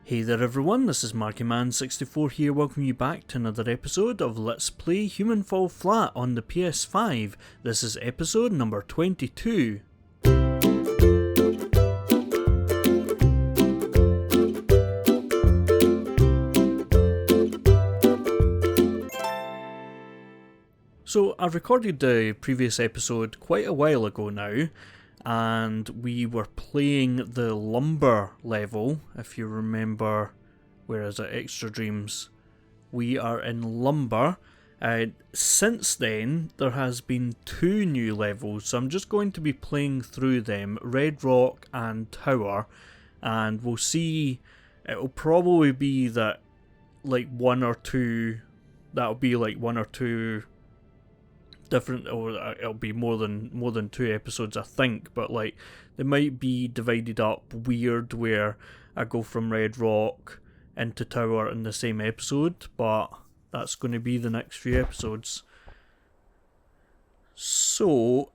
Hey there everyone, this is MarkyMan64 here, welcoming you back to another episode of Let's Play Human Fall Flat on the PS5. This is episode number 22. So I recorded the previous episode quite a while ago now, and we were playing the lumber level. If you remember, where is it? Extra Dreams. We are in lumber. Since then, there has been 2 new levels, so I'm just going to be playing through them, Red Rock and Tower, and we'll see. It'll probably be that, like one or two different, or it'll be more than 2 episodes, I think, but like they might be divided up weird where I go from Red Rock into Tower in the same episode, but that's going to be the next few episodes. So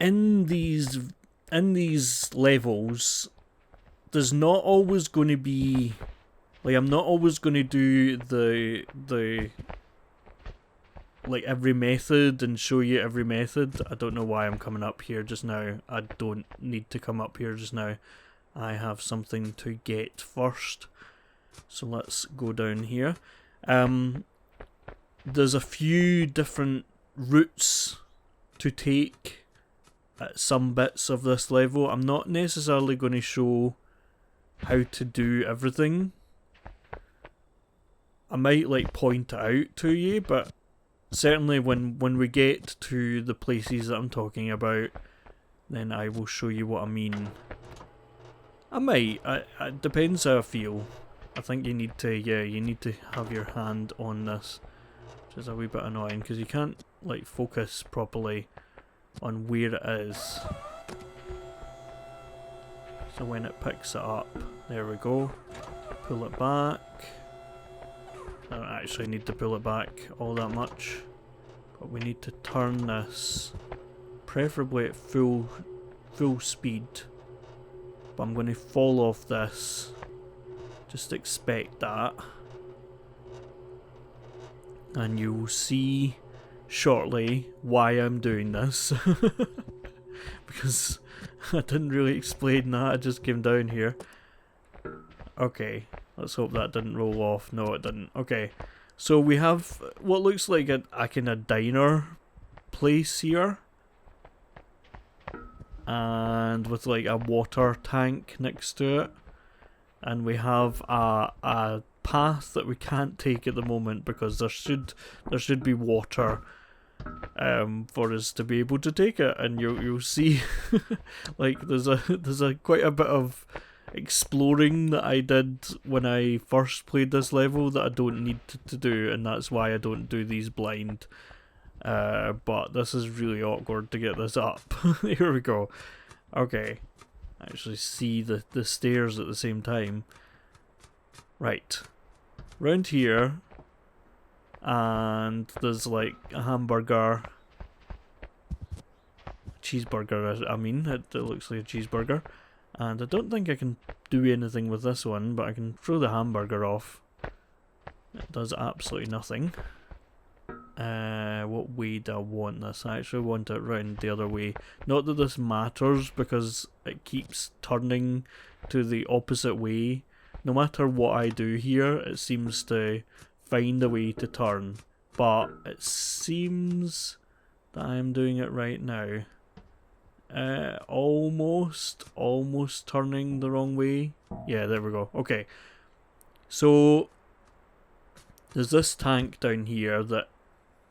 in these levels, there's not always going to be, like, I'm not always going to do the like every method and show you every method. I don't know why I'm coming up here just now. I don't need to come up here just now. I have something to get first. So let's go down here. There's a few different routes to take at some bits of this level. I'm not necessarily going to show how to do everything. I might like point it out to you, but certainly when we get to the places that I'm talking about, then I will show you what I mean. I might. It depends how I feel. I think you need to have your hand on this, which is a wee bit annoying because you can't like focus properly on where it is. So when it picks it up, there we go. Pull it back. I don't actually need to pull it back all that much, but we need to turn this preferably at full speed. But I'm going to fall off this, just expect that, and you will see shortly why I'm doing this. Because I didn't really explain that, I just came down here. Okay, let's hope that didn't roll off. No, it didn't. Okay, so we have what looks like a kind of diner place here, and with like a water tank next to it, and we have a path that we can't take at the moment because there should be water for us to be able to take it, and you'll see like there's a quite a bit of exploring that I did when I first played this level that I don't need to do, and that's why I don't do these blind. But this is really awkward to get this up. Here we go. Okay, actually see the stairs at the same time. Right, round here, and there's like a hamburger, cheeseburger. I mean, it looks like a cheeseburger. And I don't think I can do anything with this one, but I can throw the hamburger off. It does absolutely nothing. What way do I want this? I actually want it round the other way. Not that this matters, because it keeps turning to the opposite way. No matter what I do here, it seems to find a way to turn. But it seems that I'm doing it right now. Almost turning the wrong way. Yeah, there we go. Okay, so there's this tank down here that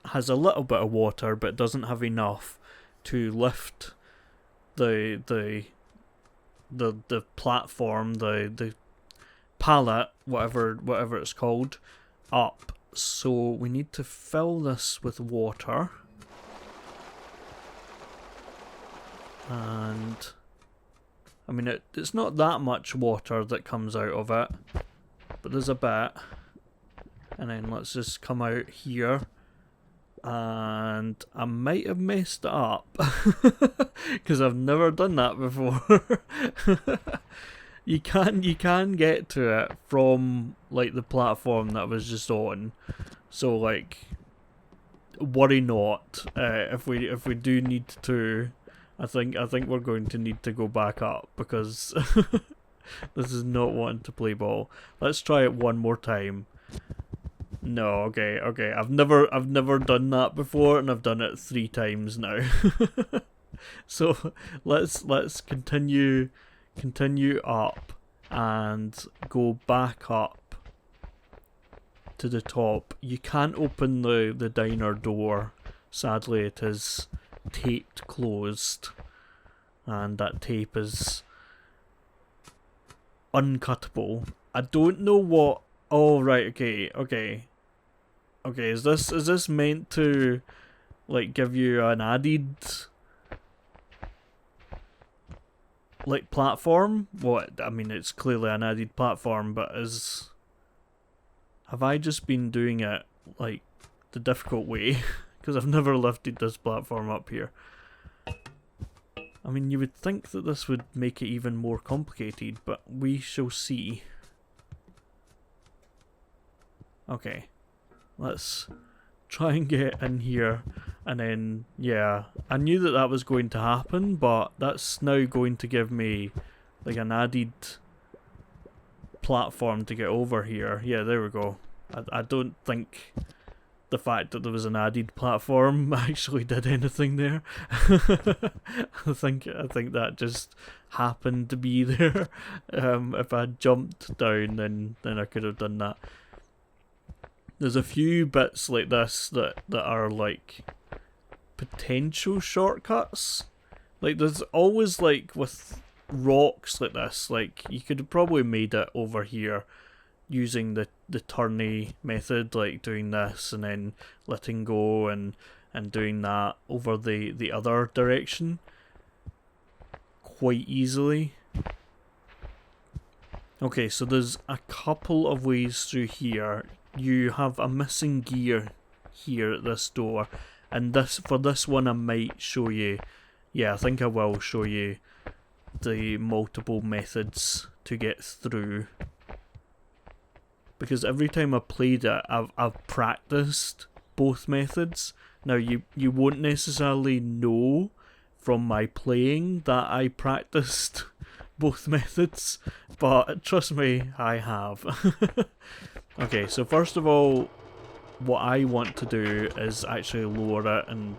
has a little bit of water, but doesn't have enough to lift the platform, the pallet, whatever it's called, up. So we need to fill this with water. And I mean, it's not that much water that comes out of it, but there's a bit. And then let's just come out here, and I might have messed it up because I've never done that before. you can get to it from like the platform that I was just on. So like, worry not. If we do need to, I think we're going to need to go back up because this is not wanting to play ball. Let's try it one more time. No, okay. I've never done that before, and I've done it 3 times now. So let's continue up and go back up to the top. You can't open the diner door. Sadly, it is taped closed, and that tape is uncuttable. I don't know what. Oh right, okay. Is this meant to like give you an added like platform? What I mean, it's clearly an added platform, but have I just been doing it like the difficult way? Because I've never lifted this platform up here. I mean, you would think that this would make it even more complicated, but we shall see. Okay, let's try and get in here, and then, yeah, I knew that was going to happen, but that's now going to give me like an added platform to get over here. Yeah, there we go. I don't think the fact that there was an added platform actually did anything there. I think that just happened to be there. If I jumped down, then I could have done that. There's a few bits like this that are like potential shortcuts. Like there's always like with rocks like this, like you could have probably made it over here using the turny method, like doing this and then letting go and doing that over the other direction quite easily. Okay, so there's a couple of ways through here. You have a missing gear here at this door, and for this one I might show you. Yeah, I think I will show you the multiple methods to get through, because every time I played it, I've practiced both methods. Now you won't necessarily know from my playing that I practiced both methods, but trust me, I have. Okay, so first of all, what I want to do is actually lower it, and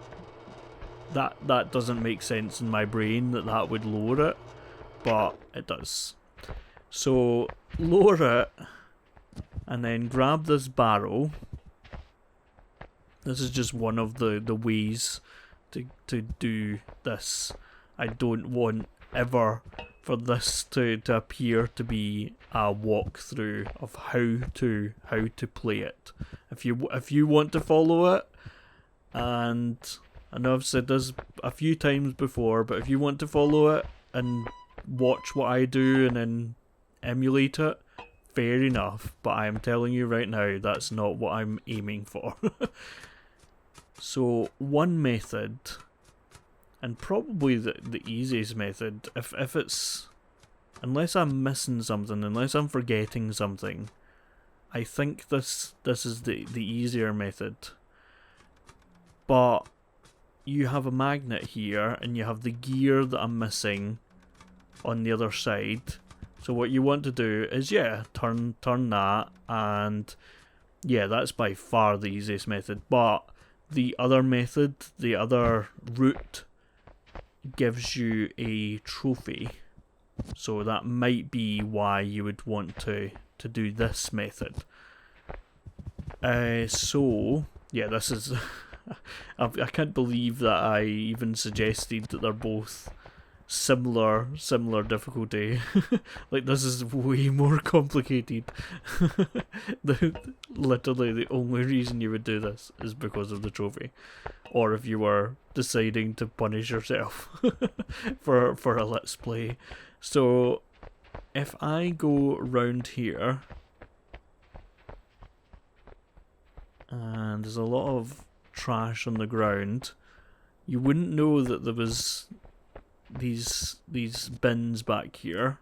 that doesn't make sense in my brain that would lower it, but it does. So lower it, and then grab this barrel. This is just one of the ways to do this. I don't want ever for this to appear to be a walkthrough of how to play it. If you want to follow it, and I know I've said this a few times before, but if you want to follow it and watch what I do and then emulate it, fair enough, but I am telling you right now, that's not what I'm aiming for. So one method, and probably the easiest method, if it's, unless I'm missing something, unless I'm forgetting something, I think this is the easier method. But you have a magnet here, and you have the gear that I'm missing on the other side. So what you want to do is, yeah, turn that, and yeah, that's by far the easiest method. But the other method, the other route, gives you a trophy. So that might be why you would want to do this method. So yeah, this is I can't believe that I even suggested that they're both similar difficulty. Like, this is way more complicated. Literally the only reason you would do this is because of the trophy, or if you were deciding to punish yourself for a let's play. So if I go round here, and there's a lot of trash on the ground, you wouldn't know that there was these bins back here.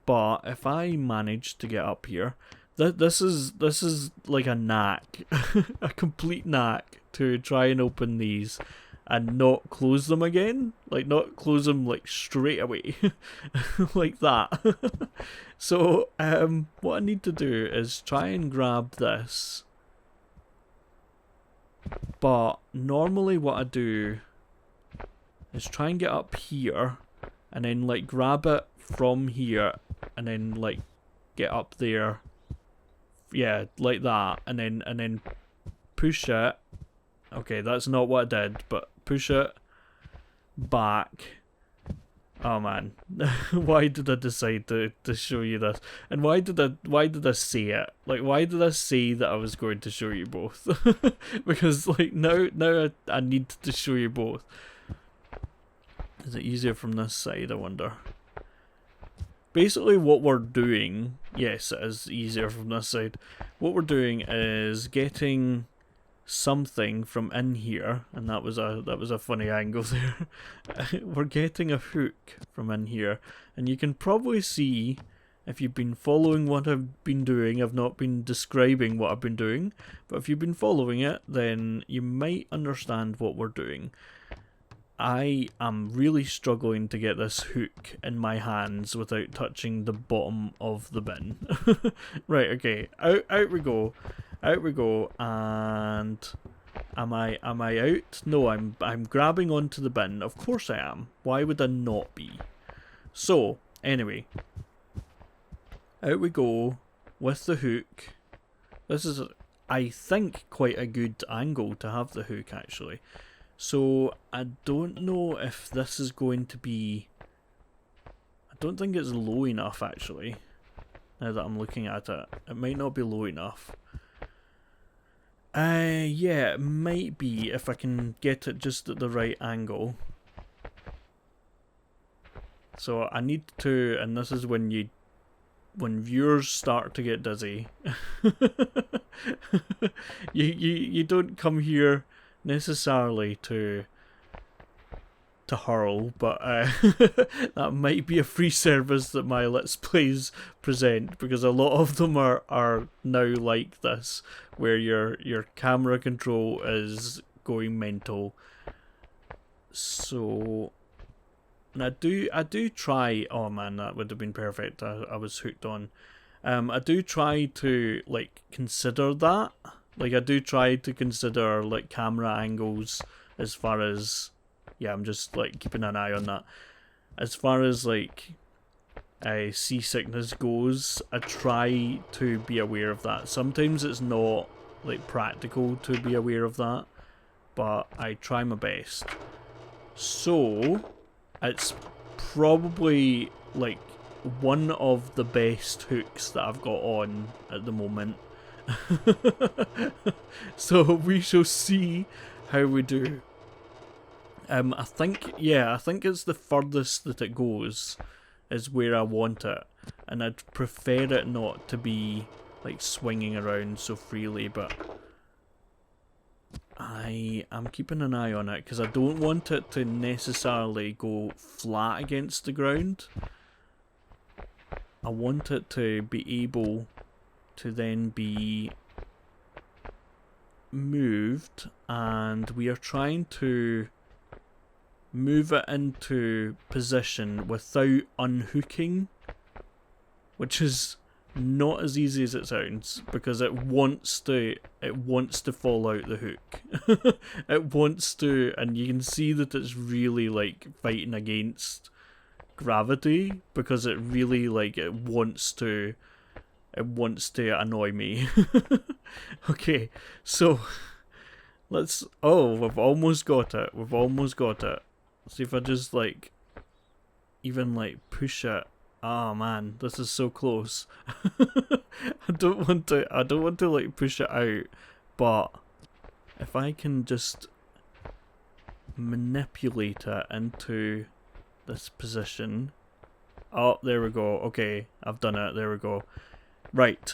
But if I manage to get up here, this is like a knack, a complete knack to try and open these and not close them again, like not close them like straight away, like that. So what I need to do is try and grab this. But normally what I do is try and get up here and then like grab it from here and then like get up there. Yeah, like that, and then push it. Okay, that's not what I did, but push it back. Oh man, why did I decide to show you this? And why did I say it? Like, why did I say that I was going to show you both? Because like now I need to show you both. Is it easier from this side, I wonder? Basically what we're doing, yes, it is easier from this side. What we're doing is getting something from in here, and that was a funny angle there. We're getting a hook from in here, and you can probably see if you've been following what I've been doing. I've not been describing what I've been doing, but if you've been following it, then you might understand what we're doing. I am really struggling to get this hook in my hands without touching the bottom of the bin. Right, okay, out we go. Out we go, and am I out? No, I'm grabbing onto the bin. Of course I am. Why would I not be? So, anyway, out we go with the hook. This is, I think, quite a good angle to have the hook, actually. So, I don't know if this is going to be... I don't think it's low enough, actually. Now that I'm looking at it. It might not be low enough. Yeah, it might be if I can get it just at the right angle. So, I need to... And this is when viewers start to get dizzy. you don't come here necessarily to hurl, but that might be a free service that my Let's Plays present, because a lot of them are now like this, where your camera control is going mental. So, and I do try. Oh man, that would have been perfect. I was hooked on. I do try to like consider that. Like I do try to consider like camera angles as far as, yeah, I'm just like keeping an eye on that. As far as like seasickness goes, I try to be aware of that. Sometimes it's not like practical to be aware of that, but I try my best. So it's probably like one of the best hooks that I've got on at the moment. So we shall see how we do. I think it's the furthest that it goes is where I want it, and I'd prefer it not to be like swinging around so freely, but I'm keeping an eye on it because I don't want it to necessarily go flat against the ground. I want it to be able to then be moved, and we are trying to move it into position without unhooking, which is not as easy as it sounds, because it wants to fall out the hook. It wants to, and you can see that it's really like fighting against gravity, because it really like it wants to annoy me. Okay, so let's... Oh, we've almost got it. See if I just like even like push it. Oh man, this is so close. I don't want to like push it out, but if I can just manipulate it into this position. Oh, there we go. Okay, I've done it. There we go. Right.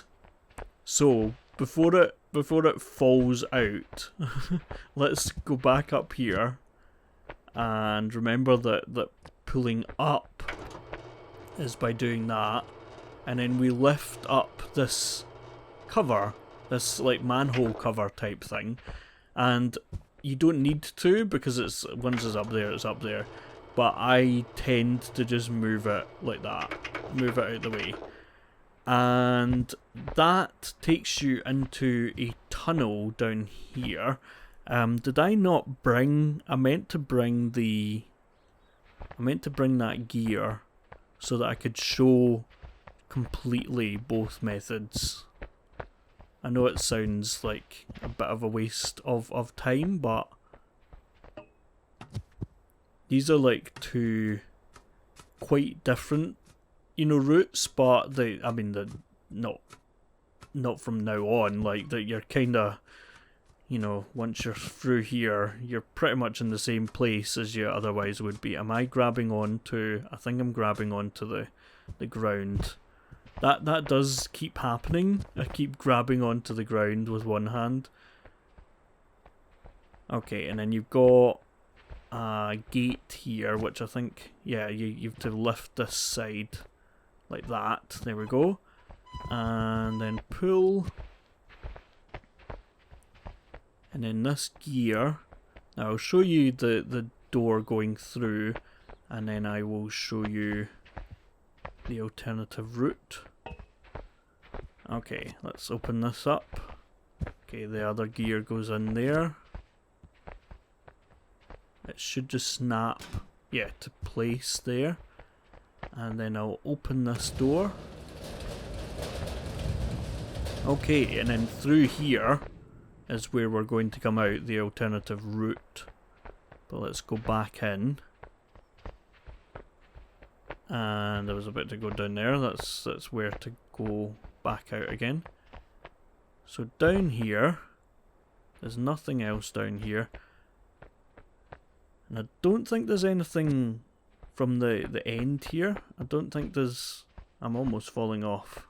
So before it falls out, let's go back up here and remember that pulling up is by doing that. and then we lift up this cover, this like manhole cover type thing, and you don't need to, because it's once it's up there, it's up there. But I tend to just move it like that, move it out the way, and that takes you into a tunnel down here. Did I not bring? I meant to bring that gear so that I could show completely both methods. I know it sounds like a bit of a waste of time, but these are like two quite different, routes, but they're not from now on, like that you're kinda, once you're through here, you're pretty much in the same place as you otherwise would be. Am I grabbing onto, I think I'm grabbing onto the ground. That does keep happening. I keep grabbing onto the ground with one hand. Okay, and then you've got a gate here, which I think, yeah, you have to lift this side like that. There we go. And then pull. And then this gear. Now I'll show you the door going through, and then I will show you the alternative route. Okay, let's open this up. Okay, the other gear goes in there. It should just snap, yeah, to place there. And then I'll open this door. Okay, and then through here is where we're going to come out, the alternative route. But let's go back in. And there was a bit to go down there. That's where to go back out again. So down here, there's nothing else down here. And I don't think there's anything from the end here. I don't think there's... I'm almost falling off.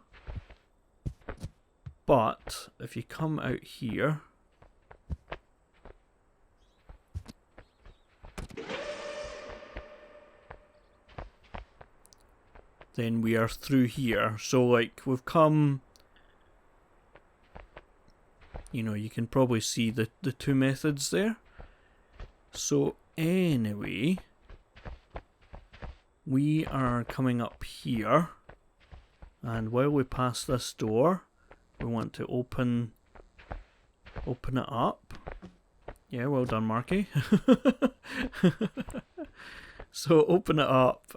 But if you come out here... then we are through here. So like we've come, you can probably see the two methods there. So anyway, we are coming up here, and while we pass this door, we want to open it up. Yeah, well done, Marky. So open it up.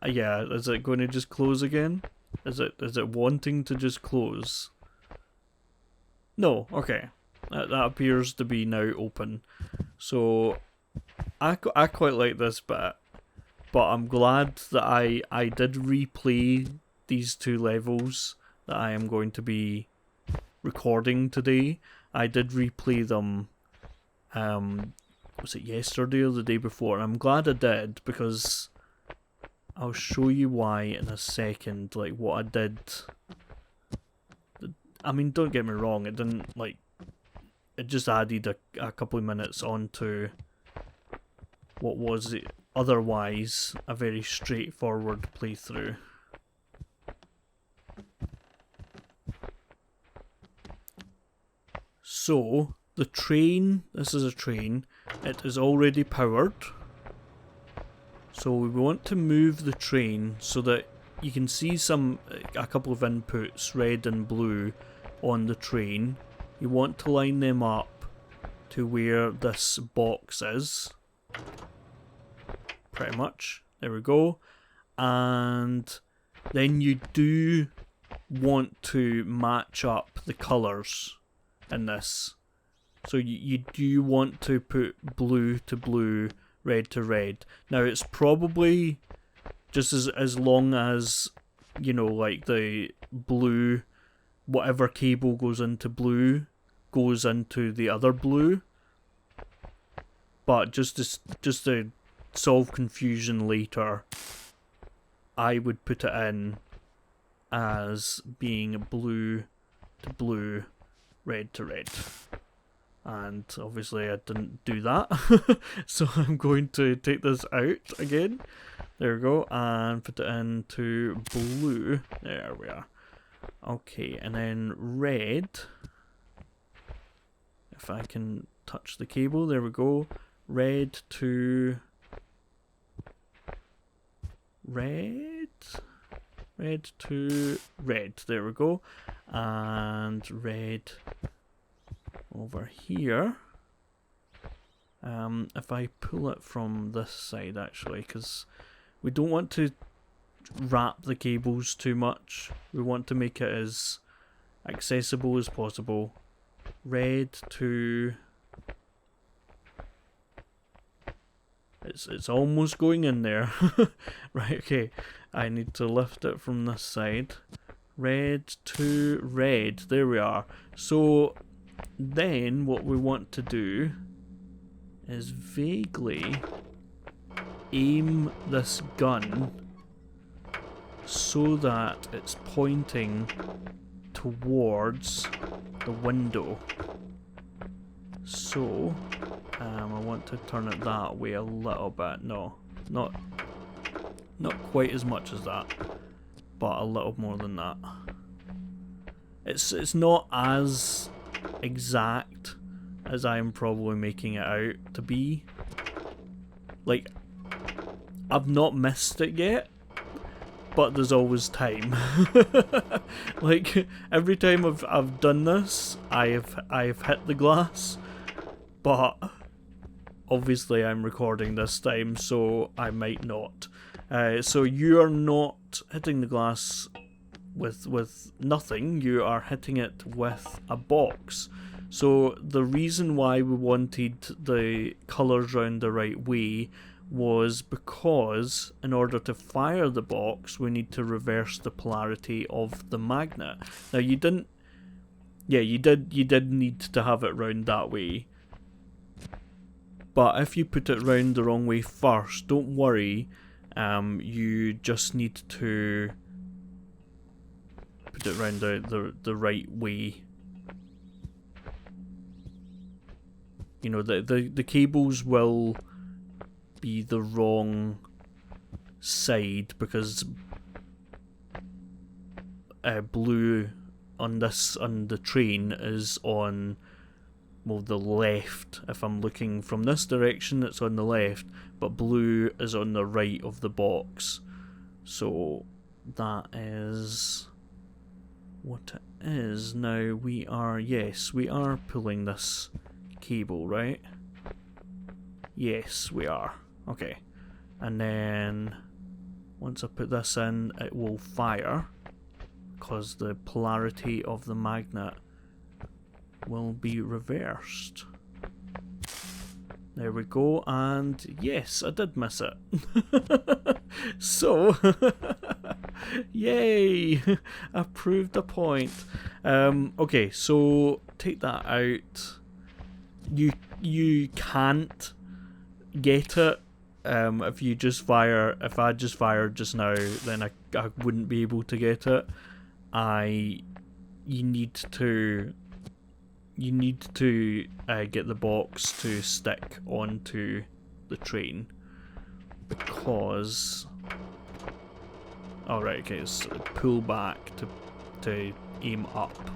Yeah, is it going to just close again? Is it wanting to just close? No, okay. That appears to be now open. So I quite like this bit, but I'm glad that I did replay these two levels that I am going to be recording today. I did replay them, was it yesterday or the day before? And I'm glad I did, because I'll show you why in a second, like what I did. I mean, don't get me wrong, it didn't, like, it just added a couple of minutes onto what was otherwise a very straightforward playthrough. So, the train, this is a train, it is already powered. So we want to move the train so that you can see a couple of inputs, red and blue, on the train. You want to line them up to where this box is. Pretty much. There we go. And then you do want to match up the colours in this. So you do want to put blue to blue, red to red. Now it's probably just as long as, like the blue, whatever cable goes into blue goes into the other blue. But just to solve confusion later, I would put it in as being blue to blue, red to red. And obviously I didn't do that. So I'm going to take this out again. There we go. And put it into blue. There we are. Okay, and then red. If I can touch the cable, there we go. Red to red. Red to red. There we go. And red over here. If I pull it from this side actually, because we don't want to wrap the cables too much. We want to make it as accessible as possible. Red to... It's almost going in there. Right, okay. I need to lift it from this side. Red to red. There we are. So then what we want to do is vaguely aim this gun so that it's pointing towards the window. So I want to turn it that way a little bit. No, not quite as much as that, but a little more than that. It's not as exact as I'm probably making it out to be. Like, I've not missed it yet, but there's always time. Like, every time I've done this, I've hit the glass, but obviously I'm recording this time, so I might not. So you are not hitting the glass with nothing, you are hitting it with a box. So the reason why we wanted the colours round the right way was because in order to fire the box we need to reverse the polarity of the magnet. Now you didn't, yeah, you did need to have it round that way, but if you put it round the wrong way first, don't worry, you just need to put it round the right way. You know, the cables will be the wrong side because blue on the train is on, well, the left. If I'm looking from this direction, it's on the left, but blue is on the right of the box. So that is what it is. Now we are, yes, we are pulling this cable, right? Yes, we are. Okay. And then once I put this in, it will fire because the polarity of the magnet will be reversed. There we go, and yes, I did miss it. So, yay! I proved a point. Okay, so take that out. You can't get it if you just fire. If I just fired just now, then I wouldn't be able to get it. You need to get the box to stick onto the train because. Alright, okay, so pull back to aim up.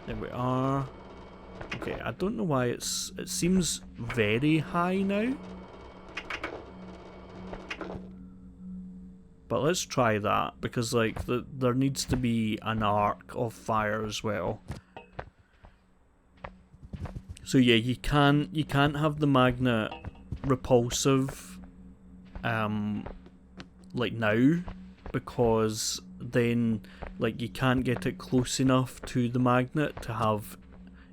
There we are. Okay, I don't know why it seems very high now. But let's try that because like there needs to be an arc of fire as well. So yeah, you can't have the magnet repulsive like now, because then like you can't get it close enough to the magnet to have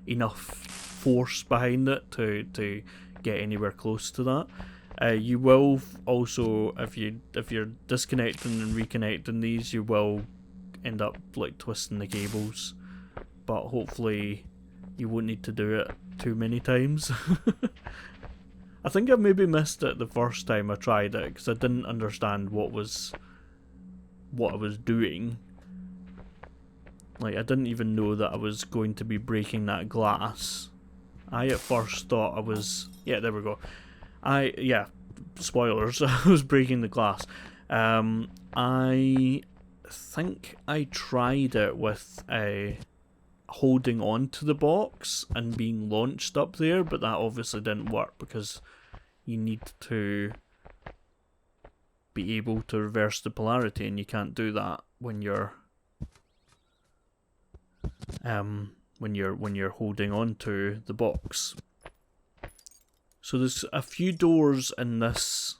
enough force behind it to get anywhere close to that. You will also, if you're disconnecting and reconnecting these, you will end up like twisting the cables, but hopefully you won't need to do it too many times. I think I maybe missed it the first time I tried it because I didn't understand what I was doing. Like, I didn't even know that I was going to be breaking that glass. I at first thought I was... Yeah, there we go. Yeah, spoilers. I was breaking the glass. I think I tried it with holding on to the box and being launched up there, but that obviously didn't work because you need to be able to reverse the polarity, and you can't do that when you're holding on to the box. So there's a few doors in this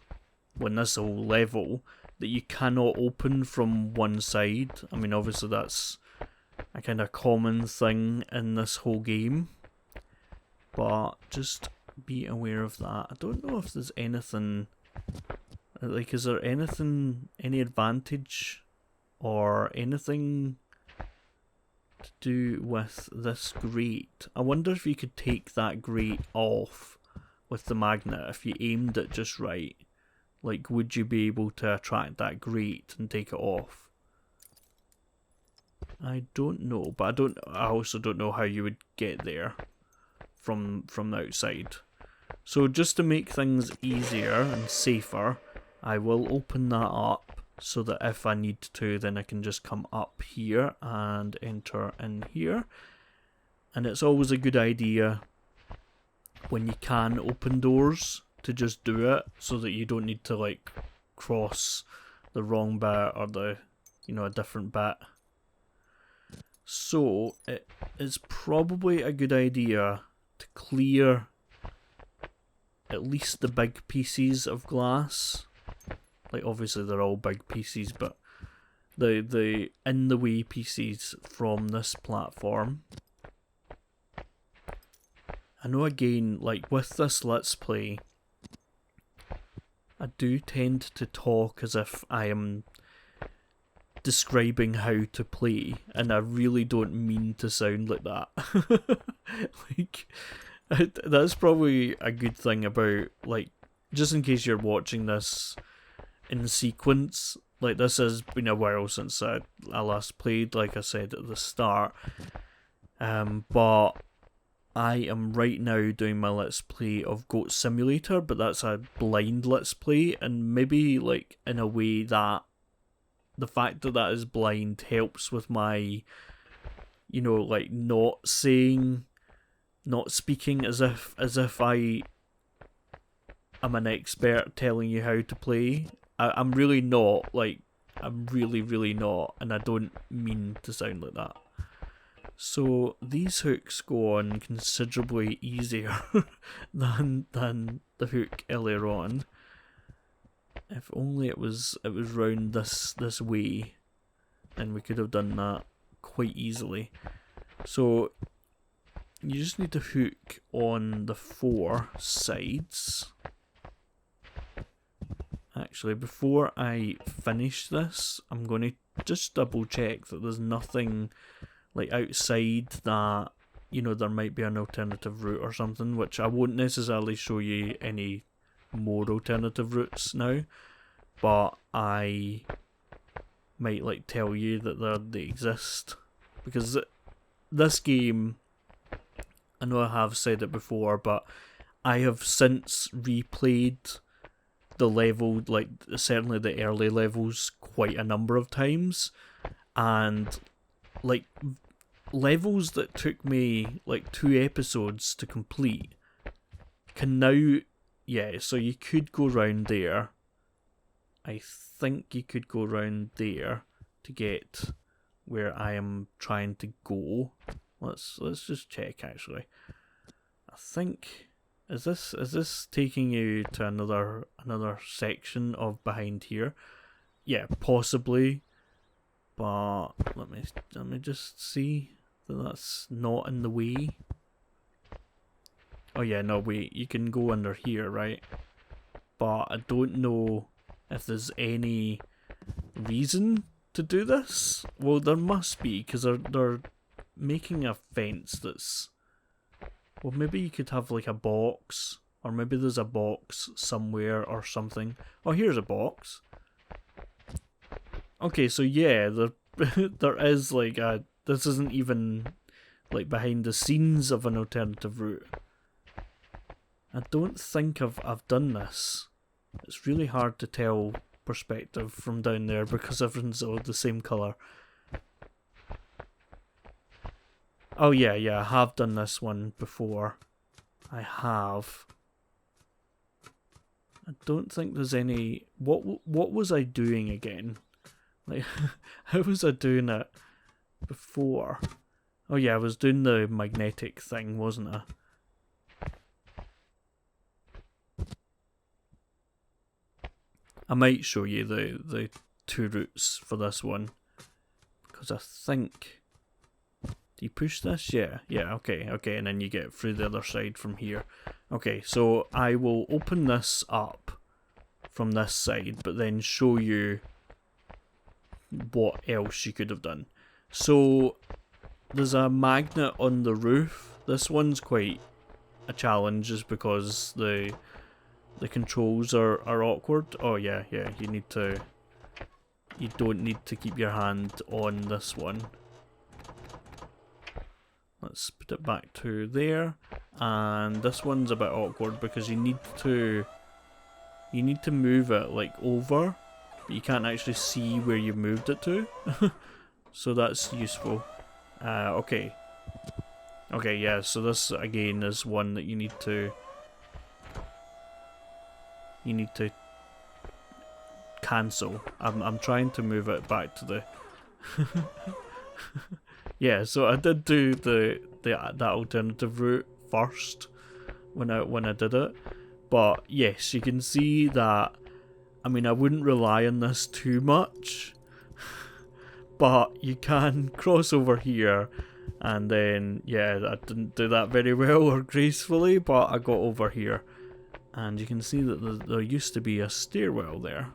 whole level that you cannot open from one side. I mean, obviously that's a kind of common thing in this whole game, but just be aware of that. I don't know if there's anything, like, is there any advantage or anything to do with this grate? I wonder if you could take that grate off with the magnet if you aimed it just right. Like, would you be able to attract that grate and take it off? I don't know, but I also don't know how you would get there from the outside. So just to make things easier and safer, I will open that up so that if I need to, then I can just come up here and enter in here. And it's always a good idea when you can open doors to just do it, so that you don't need to like cross the wrong bit or a different bit. So it is probably a good idea to clear at least the big pieces of glass. Like, obviously they're all big pieces, but the in the way pieces from this platform. I know, again, like with this Let's Play, I do tend to talk as if I am describing how to play, and I really don't mean to sound like that. Like, that's probably a good thing about, like, just in case you're watching this in sequence, like, this has been a while since I last played, like I said at the start, but I am right now doing my Let's Play of Goat Simulator, but that's a blind Let's Play, and maybe, like, in a way that the fact that that is blind helps with my, like, not speaking as if I am an expert telling you how to play. I'm really not, like, I'm really, really not, and I don't mean to sound like that. So these hooks go on considerably easier than the hook earlier on. If only it was round this way, then we could have done that quite easily. So you just need to hook on the 4 sides. Actually, before I finish this, I'm going to just double check that there's nothing like outside that, there might be an alternative route or something, which I won't necessarily show you any more alternative routes now, but I might like tell you that they exist, because this game, I know I have said it before, but I have since replayed the level, like certainly the early levels, quite a number of times, and like levels that took me like 2 episodes to complete can now, so you could go round there. I think you could go round there to get where I am trying to go. Let's just check actually. I think is this taking you to another section of behind here? Yeah, possibly. But let me just see that that's not in the way. Oh yeah, no wait, you can go under here, right? But I don't know if there's any reason to do this. Well, there must be, because they're making a fence that's... Well, maybe you could have like a box, or maybe there's a box somewhere or something. Oh, here's a box. Okay, so yeah, there is like this isn't even like behind the scenes of an alternative route. I don't think I've done this. It's really hard to tell perspective from down there because everyone's all the same colour. Oh yeah, I have done this one before. I have. I don't think there's any... What was I doing again? Like, how was I doing it before? Oh yeah, I was doing the magnetic thing, wasn't I? I might show you the two routes for this one. Because I think... Do you push this? Yeah, okay, and then you get through the other side from here. Okay, so I will open this up from this side, but then show you what else you could have done. So, there's a magnet on the roof. This one's quite a challenge just because the controls are awkward. Oh yeah, you don't need to keep your hand on this one. Let's put it back to there, and this one's a bit awkward because you need to move it like over, but you can't actually see where you moved it to. So that's useful. Okay, yeah, so this again is one that you need to cancel. I'm trying to move it back to the yeah, so I did do that alternative route first when I did it. But yes, you can see that, I mean, I wouldn't rely on this too much, but you can cross over here, and then, yeah, I didn't do that very well or gracefully, but I got over here. And you can see that there used to be a stairwell there.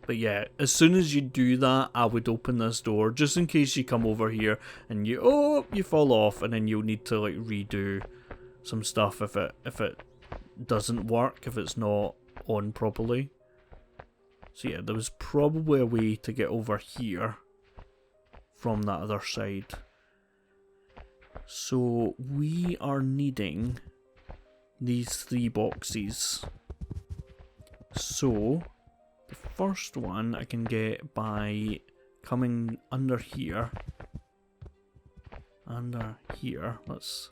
But yeah, as soon as you do that, I would open this door, just in case you come over here and you fall off, and then you'll need to like redo some stuff if it doesn't work, if it's not on properly. So yeah, there was probably a way to get over here from that other side. So we are needing these 3 boxes. So the first one I can get by coming under here. Let's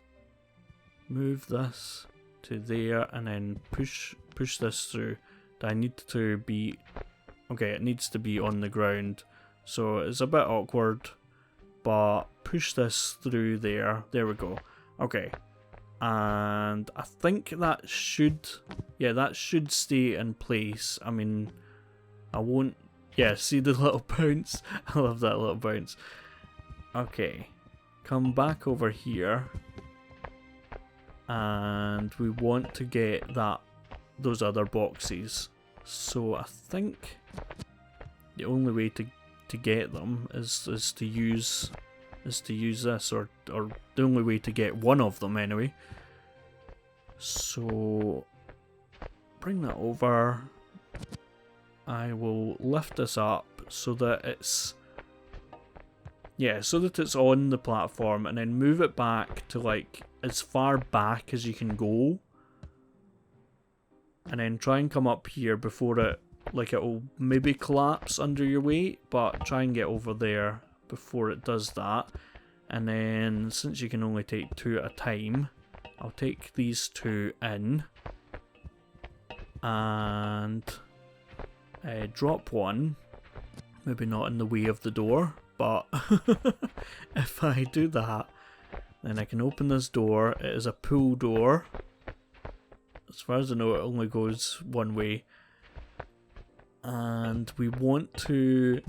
move this to there and then push this through. I need to be... Okay, it needs to be on the ground. So it's a bit awkward, but push this through there. There we go. Okay. And I think that should... Yeah, that should stay in place. I mean... I won't... Yeah, see the little bounce? I love that little bounce. Okay. Come back over here. And we want to get those other boxes. So I think the only way to get them is to use this, or the only way to get one of them anyway. So bring that over. I will lift this up so that it's on the platform, and then move it back to like as far back as you can go, and then try and come up here before it'll maybe collapse under your weight, but try and get over there before it does that. And then, since you can only take 2 at a time, I'll take these 2 in and drop one, maybe not in the way of the door, but if I do that, then I can open this door. It is a pull door. As far as I know, it only goes one way. And we want to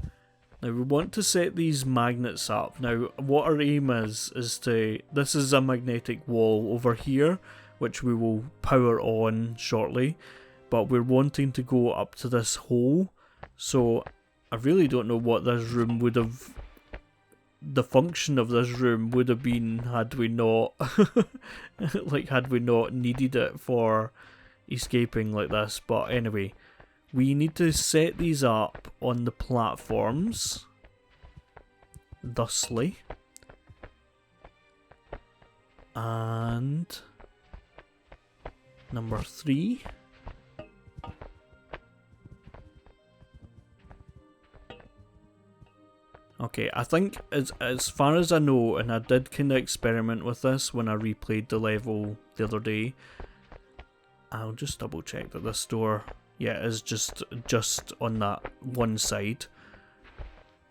set these magnets up. Now, what our aim is this is a magnetic wall over here, which we will power on shortly. But we're wanting to go up to this hole, so I really don't know what this room would have... The function of this room would have been had we not... had we not needed it for escaping like this. But anyway, we need to set these up on the platforms, thusly. And Number 3. Okay, I think as far as I know, and I did kind of experiment with this when I replayed the level the other day. I'll just double check that this door, yeah, is just on that one side.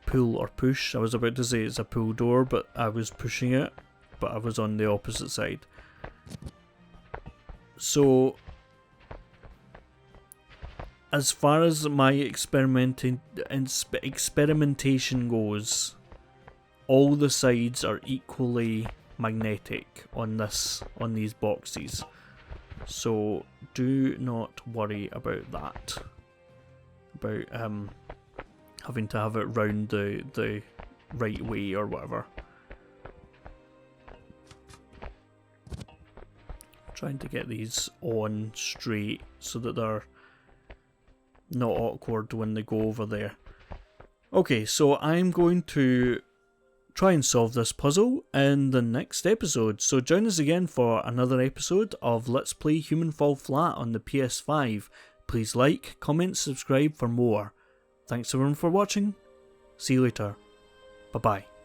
Pull or push. I was about to say it's a pull door, but I was pushing it, but I was on the opposite side. So, as far as my experimentation goes, all the sides are equally magnetic on these boxes. So do not worry about that. About having to have it round the right way or whatever. Trying to get these on straight so that they're not awkward when they go over there. Okay, so I'm going to try and solve this puzzle in the next episode. So join us again for another episode of Let's Play Human Fall Flat on the PS5. Please like, comment, subscribe for more. Thanks everyone for watching. See you later. Bye bye.